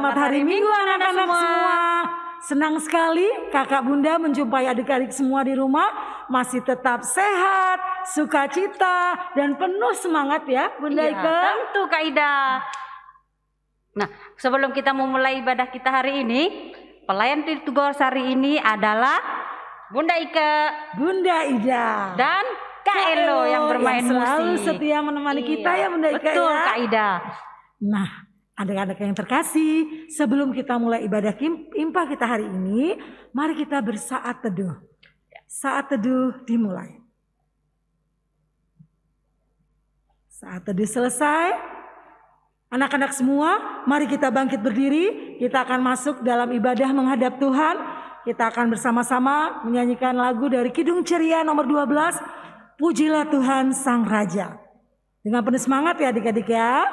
Selamat hari Minggu anak-anak semua. Senang sekali kakak bunda menjumpai adik-adik semua di rumah. Masih tetap sehat, sukacita, dan penuh semangat ya Bunda Ike. Tentu Kak Ida. Nah, sebelum kita memulai ibadah kita hari ini, pelayan Tugor hari ini adalah Bunda Ike, Bunda Ida, dan Kak Elo yang bermain selalu musik. setia menemani kita ya Bunda Ike. Betul ya. Kak Ida. Nah, adik-adik yang terkasih, sebelum kita mulai ibadah impah kita hari ini, mari kita bersaat teduh. Saat teduh dimulai. Saat teduh selesai, anak-anak semua, mari kita bangkit berdiri. Kita akan masuk dalam ibadah menghadap Tuhan. Kita akan bersama-sama menyanyikan lagu dari Kidung Ceria nomor 12, Pujilah Tuhan Sang Raja. Dengan penuh semangat ya adik-adik ya.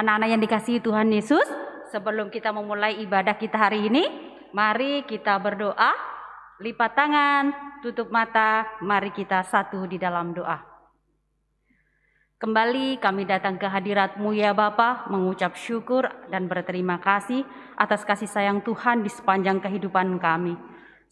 Anak-anak yang dikasihi Tuhan Yesus, sebelum kita memulai ibadah kita hari ini, mari kita berdoa, lipat tangan, tutup mata, mari kita satu di dalam doa. Kembali kami datang ke hadirat-Mu ya Bapa, mengucap syukur dan berterima kasih atas kasih sayang Tuhan di sepanjang kehidupan kami.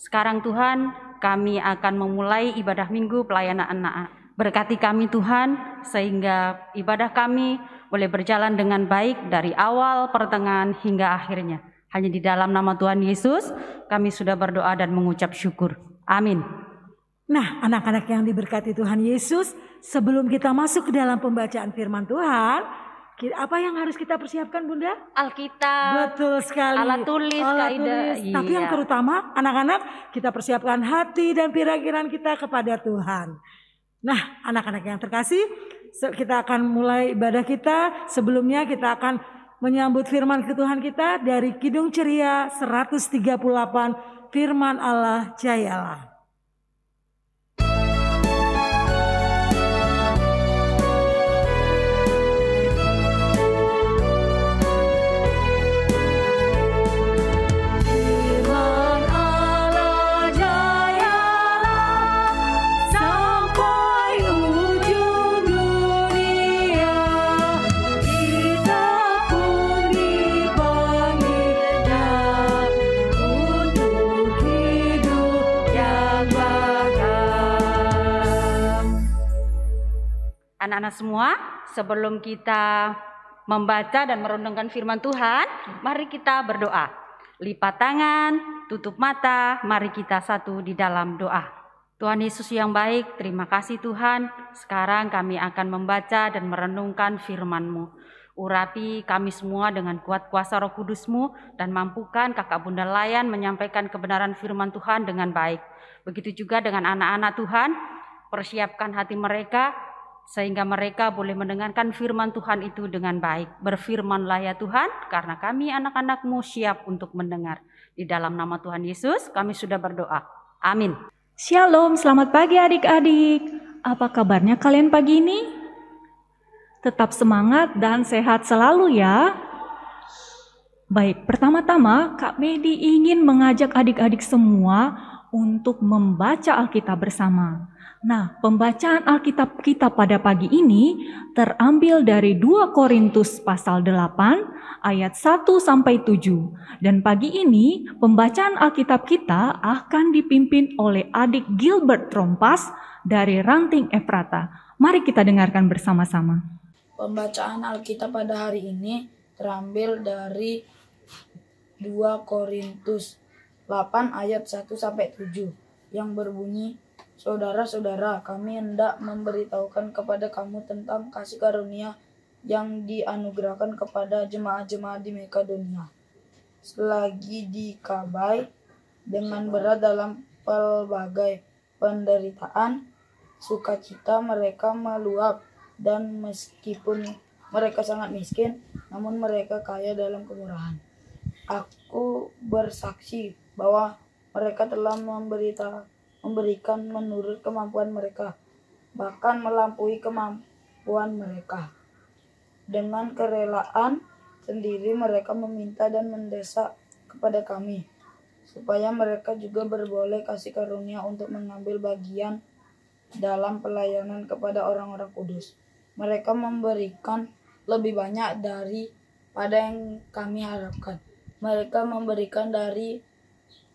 Sekarang Tuhan, kami akan memulai ibadah minggu pelayanan anak-anak. Berkati kami Tuhan, sehingga ibadah kami boleh berjalan dengan baik dari awal, pertengahan, hingga akhirnya. Hanya di dalam nama Tuhan Yesus, kami sudah berdoa dan mengucap syukur. Amin. Nah, anak-anak yang diberkati Tuhan Yesus, sebelum kita masuk ke dalam pembacaan firman Tuhan, apa yang harus kita persiapkan Bunda? Alkitab. Betul sekali. Alat tulis, kaidah. Tapi yang terutama, anak-anak, kita persiapkan hati dan pikiran kita kepada Tuhan. Nah, anak-anak yang terkasih, kita akan mulai ibadah kita. Sebelumnya kita akan menyambut firman ke Tuhan kita dari Kidung Ceria 138, Firman Allah Jayalah. Anak-anak semua, sebelum kita membaca dan merenungkan firman Tuhan, mari kita berdoa. Lipat tangan, tutup mata, mari kita satu di dalam doa. Tuhan Yesus yang baik, terima kasih Tuhan. Sekarang kami akan membaca dan merenungkan firman-Mu. Urapi kami semua dengan kuat kuasa Roh Kudus-Mu dan mampukan kakak bunda layan menyampaikan kebenaran firman Tuhan dengan baik. Begitu juga dengan anak-anak Tuhan, persiapkan hati mereka sehingga mereka boleh mendengarkan firman Tuhan itu dengan baik. Berfirmanlah ya Tuhan, karena kami anak-anak-Mu siap untuk mendengar. Di dalam nama Tuhan Yesus kami sudah berdoa. Amin. Shalom, selamat pagi adik-adik. Apa kabarnya kalian pagi ini? Tetap semangat dan sehat selalu ya. Baik, pertama-tama Kak Medi ingin mengajak adik-adik semua untuk membaca Alkitab bersama. Nah, pembacaan Alkitab kita pada pagi ini terambil dari 2 Korintus pasal 8 ayat 1 sampai 7. Dan pagi ini pembacaan Alkitab kita akan dipimpin oleh adik Gilbert Trompas dari Ranting Efrata. Mari kita dengarkan bersama-sama. Pembacaan Alkitab pada hari ini terambil dari 2 Korintus 8 ayat 1 sampai 7 yang berbunyi, Saudara-saudara, kami hendak memberitahukan kepada kamu tentang kasih karunia yang dianugerahkan kepada jemaat-jemaat di Makedonia. Selagi di Kabai dengan berat dalam pelbagai penderitaan, sukacita mereka meluap, dan meskipun mereka sangat miskin, namun mereka kaya dalam kemurahan. Aku bersaksi bahwa mereka telah memberikan menurut kemampuan mereka, bahkan melampaui kemampuan mereka. Dengan kerelaan sendiri mereka meminta dan mendesak kepada kami, supaya mereka juga berboleh kasih karunia untuk mengambil bagian dalam pelayanan kepada orang-orang kudus. Mereka memberikan lebih banyak daripada yang kami harapkan. Mereka memberikan dari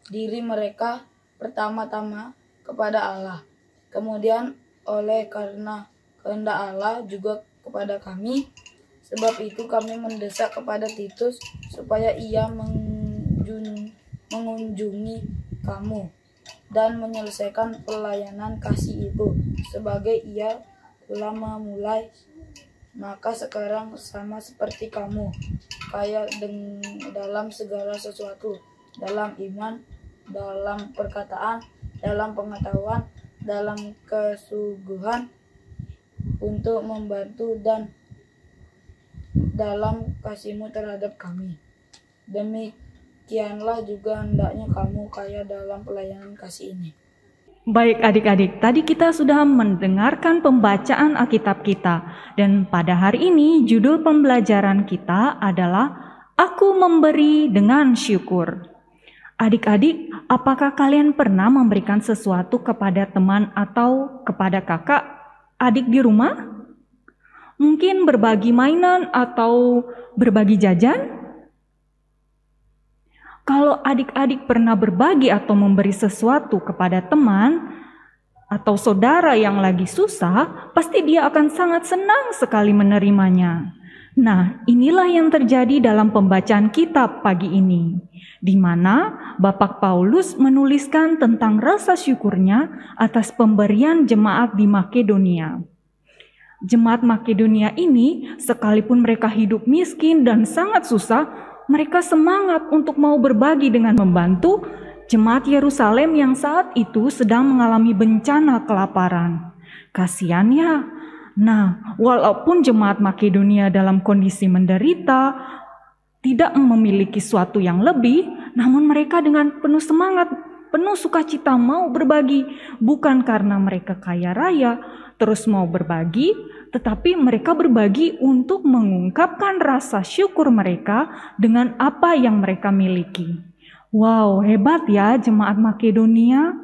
diri mereka pertama-tama kepada Allah, kemudian oleh karena kehendak Allah juga kepada kami. Sebab itu kami mendesak kepada Titus supaya ia mengunjungi kamu dan menyelesaikan pelayanan kasih itu, sebagai ia telah memulai. Maka sekarang sama seperti kamu, kaya dalam segala sesuatu, dalam iman, dalam perkataan, dalam pengetahuan, dalam kesungguhan untuk membantu, dan dalam kasihmu terhadap kami. Demikianlah juga hendaknya kamu kaya dalam pelayanan kasih ini. Baik adik-adik, tadi kita sudah mendengarkan pembacaan Alkitab kita, dan pada hari ini judul pembelajaran kita adalah Aku Memberi Dengan Syukur. Adik-adik, apakah kalian pernah memberikan sesuatu kepada teman atau kepada kakak adik di rumah? Mungkin berbagi mainan atau berbagi jajan? Kalau adik-adik pernah berbagi atau memberi sesuatu kepada teman atau saudara yang lagi susah, pasti dia akan sangat senang sekali menerimanya. Nah, inilah yang terjadi dalam pembacaan kitab pagi ini, di mana Bapak Paulus menuliskan tentang rasa syukurnya atas pemberian jemaat di Makedonia. Jemaat Makedonia ini, sekalipun mereka hidup miskin dan sangat susah, mereka semangat untuk mau berbagi dengan membantu jemaat Yerusalem yang saat itu sedang mengalami bencana kelaparan. Kasihan ya. Nah, walaupun jemaat Makedonia dalam kondisi menderita, tidak memiliki sesuatu yang lebih, namun mereka dengan penuh semangat, penuh sukacita mau berbagi. Bukan karena mereka kaya raya, terus mau berbagi, tetapi mereka berbagi untuk mengungkapkan rasa syukur mereka dengan apa yang mereka miliki. Wow, hebat ya jemaat Makedonia.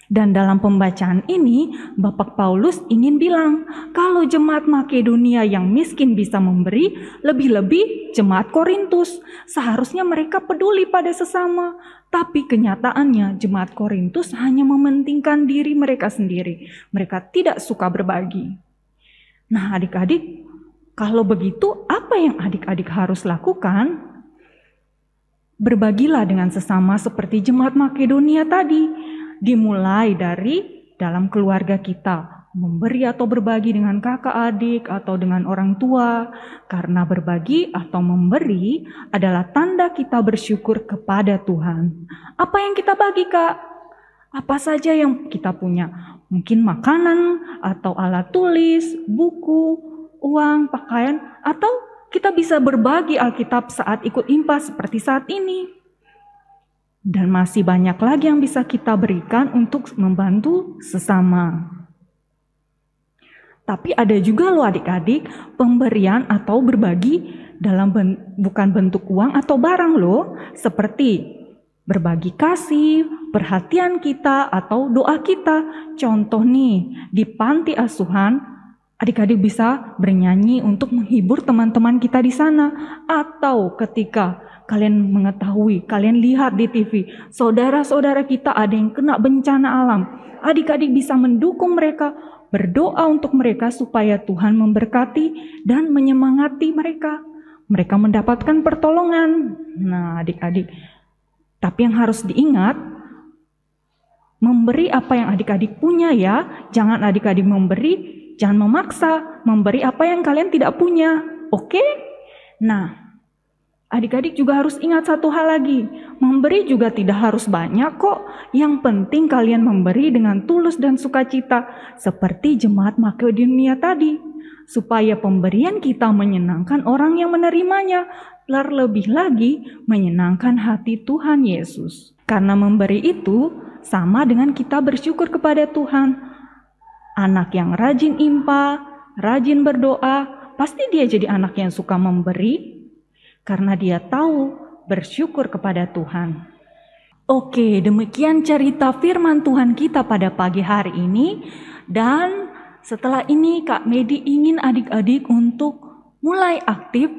Dan dalam pembacaan ini, Bapak Paulus ingin bilang, kalau jemaat Makedonia yang miskin bisa memberi, lebih-lebih jemaat Korintus. Seharusnya mereka peduli pada sesama. Tapi kenyataannya jemaat Korintus hanya mementingkan diri mereka sendiri. Mereka tidak suka berbagi. Nah adik-adik, kalau begitu apa yang adik-adik harus lakukan? Berbagilah dengan sesama seperti jemaat Makedonia tadi. Dimulai dari dalam keluarga kita. Memberi atau berbagi dengan kakak adik atau dengan orang tua. Karena berbagi atau memberi adalah tanda kita bersyukur kepada Tuhan. Apa yang kita bagi Kak? Apa saja yang kita punya? Mungkin makanan atau alat tulis, buku, uang, pakaian, atau kita bisa berbagi Alkitab saat ikut impas seperti saat ini. Dan masih banyak lagi yang bisa kita berikan untuk membantu sesama. Tapi ada juga loh adik-adik, pemberian atau berbagi dalam bukan bentuk uang atau barang loh, seperti berbagi kasih, perhatian kita, atau doa kita. Contoh nih, di panti asuhan, adik-adik bisa bernyanyi untuk menghibur teman-teman kita di sana. Atau ketika kalian mengetahui, kalian lihat di TV, saudara-saudara kita ada yang kena bencana alam. Adik-adik bisa mendukung mereka, berdoa untuk mereka supaya Tuhan memberkati dan menyemangati mereka. Mereka mendapatkan pertolongan. Nah adik-adik, tapi yang harus diingat, memberi apa yang adik-adik punya ya. Jangan adik-adik memberi jangan memaksa memberi apa yang kalian tidak punya. Oke? Nah, adik-adik juga harus ingat satu hal lagi. Memberi juga tidak harus banyak kok. Yang penting kalian memberi dengan tulus dan sukacita. Seperti jemaat Makedonia tadi. Supaya pemberian kita menyenangkan orang yang menerimanya. Terlebih lagi menyenangkan hati Tuhan Yesus. Karena memberi itu sama dengan kita bersyukur kepada Tuhan. Anak yang rajin impa, rajin berdoa, pasti dia jadi anak yang suka memberi. Karena dia tahu bersyukur kepada Tuhan. Oke, demikian cerita firman Tuhan kita pada pagi hari ini. Dan setelah ini Kak Medi ingin adik-adik untuk mulai aktif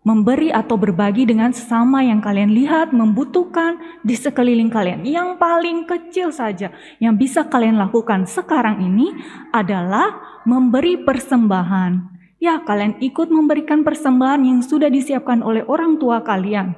memberi atau berbagi dengan sesama yang kalian lihat membutuhkan di sekeliling kalian. Yang paling kecil saja yang bisa kalian lakukan sekarang ini adalah memberi persembahan. Ya, kalian ikut memberikan persembahan yang sudah disiapkan oleh orang tua kalian.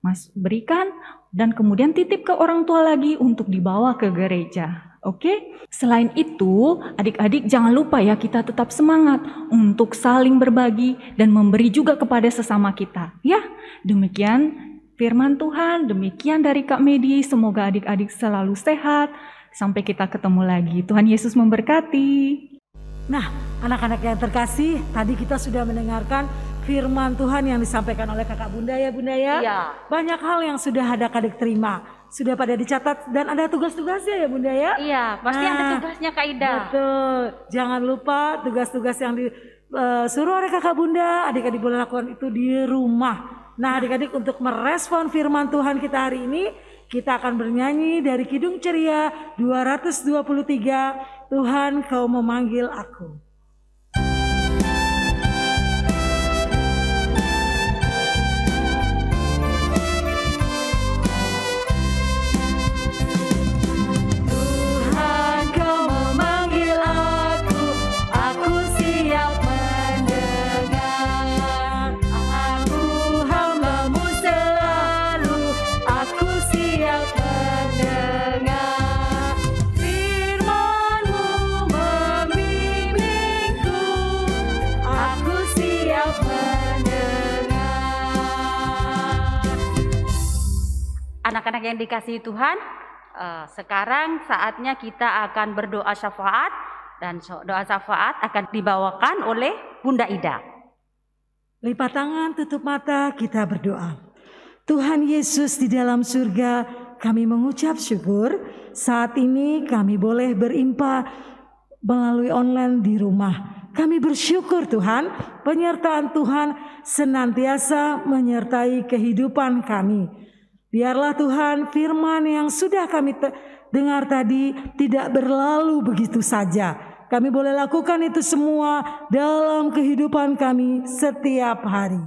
Mas, berikan dan kemudian titip ke orang tua lagi untuk dibawa ke gereja. Oke? Selain itu, adik-adik jangan lupa ya, kita tetap semangat untuk saling berbagi dan memberi juga kepada sesama kita. Ya, demikian firman Tuhan, demikian dari Kak Medi. Semoga adik-adik selalu sehat. Sampai kita ketemu lagi. Tuhan Yesus memberkati. Nah, anak-anak yang terkasih, tadi kita sudah mendengarkan firman Tuhan yang disampaikan oleh kakak Bunda ya Bunda ya. Iya. Banyak hal yang sudah adik-adik terima, sudah pada dicatat dan ada tugas-tugasnya ya Bunda ya. Iya, pasti ada tugasnya Kak Ida. Betul, jangan lupa tugas-tugas yang disuruh oleh kakak Bunda, adik-adik boleh lakukan itu di rumah. Nah adik-adik untuk merespon firman Tuhan kita hari ini, kita akan bernyanyi dari Kidung Ceria 223, Tuhan Kau Memanggil Aku. Anak-anak yang dikasihi Tuhan, sekarang saatnya kita akan berdoa syafaat dan doa syafaat akan dibawakan oleh Bunda Ida. Lipat tangan, tutup mata, kita berdoa. Tuhan Yesus di dalam surga, kami mengucap syukur saat ini kami boleh berimpa melalui online di rumah. Kami bersyukur Tuhan, penyertaan Tuhan senantiasa menyertai kehidupan kami. Biarlah Tuhan firman yang sudah kami dengar tadi tidak berlalu begitu saja. Kami boleh lakukan itu semua dalam kehidupan kami setiap hari.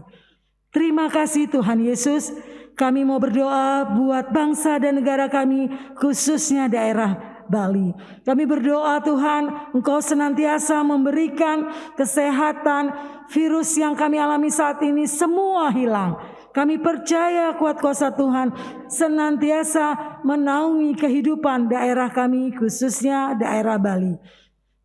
Terima kasih Tuhan Yesus. Kami mau berdoa buat bangsa dan negara kami, khususnya daerah Bali. Kami berdoa Tuhan, Engkau senantiasa memberikan kesehatan. Virus yang kami alami saat ini semua hilang. Kami percaya kuat kuasa Tuhan senantiasa menaungi kehidupan daerah kami, khususnya daerah Bali.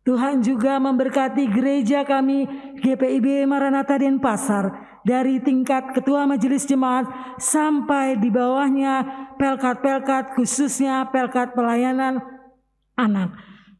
Tuhan juga memberkati gereja kami GPIB Maranatha Denpasar, dari tingkat ketua majelis jemaat sampai di bawahnya pelkat-pelkat, khususnya pelkat pelayanan anak.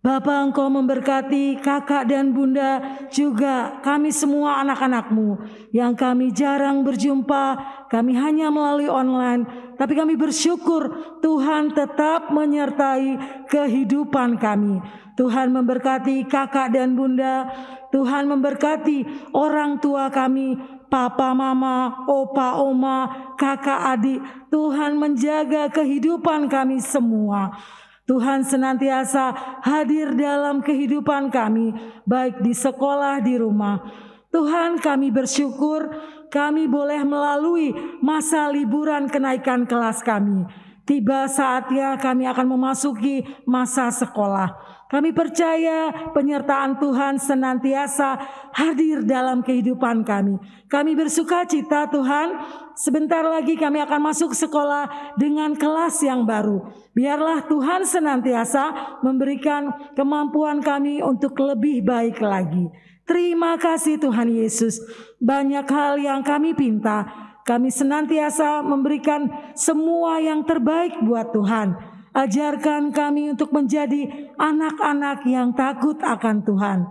Bapa, Engkau memberkati kakak dan bunda, juga kami semua anak-anak-Mu yang kami jarang berjumpa, kami hanya melalui online. Tapi kami bersyukur Tuhan tetap menyertai kehidupan kami. Tuhan memberkati kakak dan bunda, Tuhan memberkati orang tua kami, papa, mama, opa, oma, kakak, adik. Tuhan menjaga kehidupan kami semua. Tuhan senantiasa hadir dalam kehidupan kami, baik di sekolah, di rumah. Tuhan, kami bersyukur kami boleh melalui masa liburan kenaikan kelas kami. Tiba saatnya kami akan memasuki masa sekolah. Kami percaya penyertaan Tuhan senantiasa hadir dalam kehidupan kami. Kami bersuka cita Tuhan, sebentar lagi kami akan masuk sekolah dengan kelas yang baru. Biarlah Tuhan senantiasa memberikan kemampuan kami untuk lebih baik lagi. Terima kasih Tuhan Yesus, banyak hal yang kami pinta. Kami senantiasa memberikan semua yang terbaik buat Tuhan. Ajarkan kami untuk menjadi anak-anak yang takut akan Tuhan.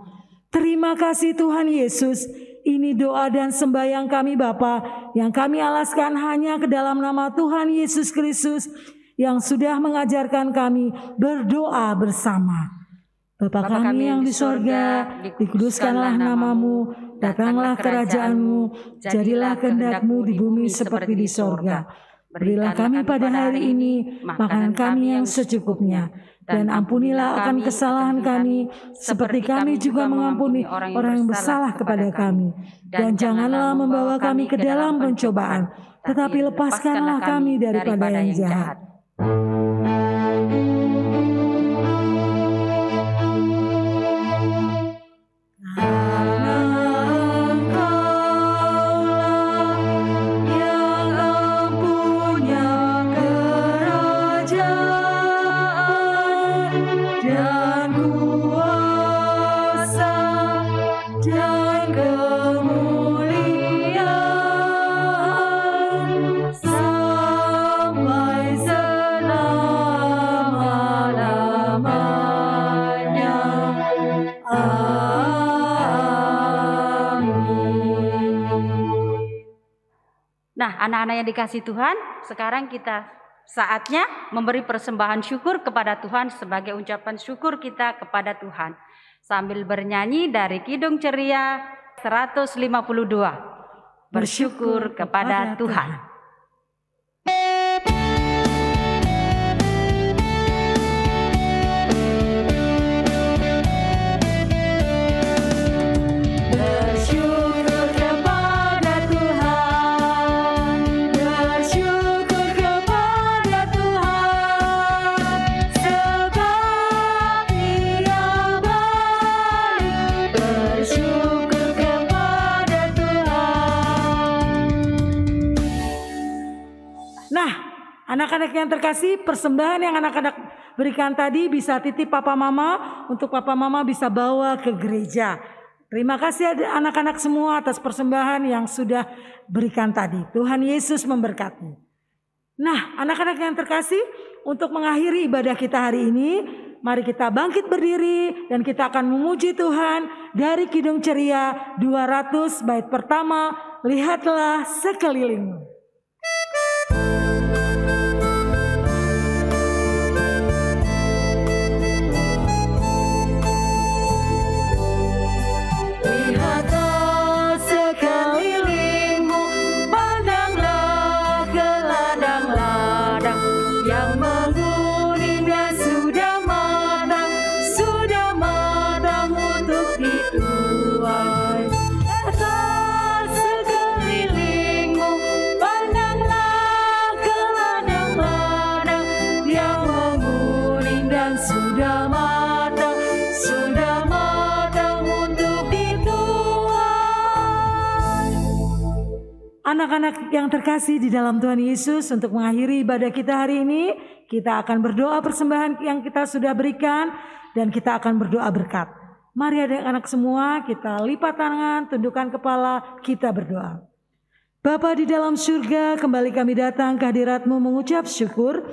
Terima kasih Tuhan Yesus. Ini doa dan sembahyang kami Bapa yang kami alaskan hanya ke dalam nama Tuhan Yesus Kristus yang sudah mengajarkan kami berdoa bersama. Bapa kami yang di sorga, dikuduskanlah namamu, datanglah kerajaanmu, jadilah kehendak-mu di bumi seperti di sorga. Berilah kami pada hari ini makanan kami yang secukupnya, dan ampunilah akan kesalahan kami, seperti kami juga mengampuni orang yang bersalah kepada kami. Dan janganlah membawa kami ke dalam pencobaan, tetapi lepaskanlah kami daripada yang jahat. Nah, anak-anak yang dikasih Tuhan, sekarang kita saatnya memberi persembahan syukur kepada Tuhan sebagai ucapan syukur kita kepada Tuhan. Sambil bernyanyi dari Kidung Ceria 152. Bersyukur kepada Tuhan. Anak-anak yang terkasih, persembahan yang anak-anak berikan tadi bisa titip papa mama, untuk papa mama bisa bawa ke gereja. Terima kasih anak-anak semua atas persembahan yang sudah berikan tadi. Tuhan Yesus memberkati. Nah, anak-anak yang terkasih, untuk mengakhiri ibadah kita hari ini, mari kita bangkit berdiri dan kita akan memuji Tuhan dari Kidung Ceria 200 bait pertama, lihatlah sekelilingmu. Anak-anak yang terkasih di dalam Tuhan Yesus, untuk mengakhiri ibadah kita hari ini, kita akan berdoa persembahan yang kita sudah berikan dan kita akan berdoa berkat. Mari anak-anak semua, kita lipat tangan, tundukkan kepala, kita berdoa. Bapa di dalam surga, kembali kami datang ke hadirat-Mu mengucap syukur.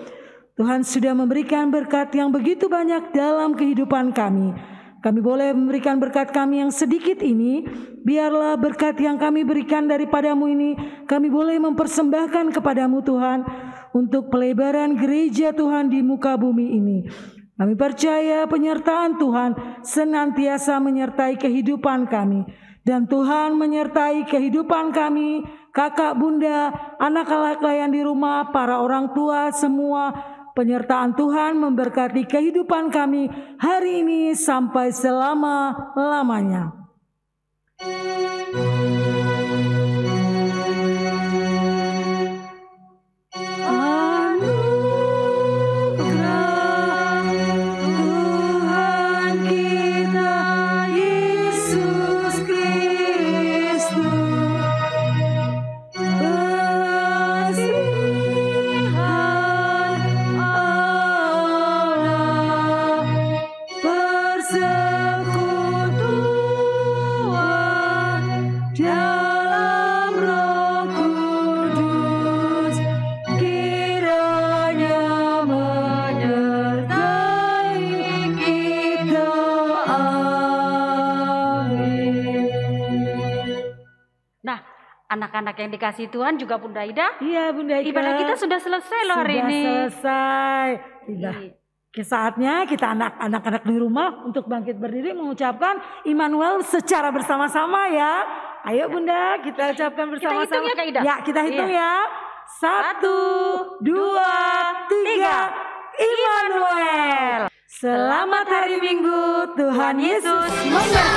Tuhan sudah memberikan berkat yang begitu banyak dalam kehidupan kami. Kami boleh memberikan berkat kami yang sedikit ini. Biarlah berkat yang kami berikan daripada-Mu ini, kami boleh mempersembahkan kepada-Mu Tuhan, untuk pelebaran gereja Tuhan di muka bumi ini. Kami percaya penyertaan Tuhan senantiasa menyertai kehidupan kami. Dan Tuhan menyertai kehidupan kami, kakak, bunda, anak-anak yang di rumah, para orang tua semua. Penyertaan Tuhan memberkati kehidupan kami hari ini sampai selama-lamanya. Anugerah Tuhan Anak-anak yang dikasih Tuhan juga Bunda Ida. Iya Bunda Ika. Ibadah kita sudah selesai loh hari ini. Sudah selesai. Sudah. Saatnya kita anak-anak di rumah untuk bangkit berdiri mengucapkan Immanuel secara bersama-sama ya. Ayo Bunda, kita ucapkan bersama-sama. Kita hitung ya Kak Ida? Ya, kita hitung ya. 1, 2, 3. Immanuel. Selamat hari Minggu. Tuhan Yesus memberkati.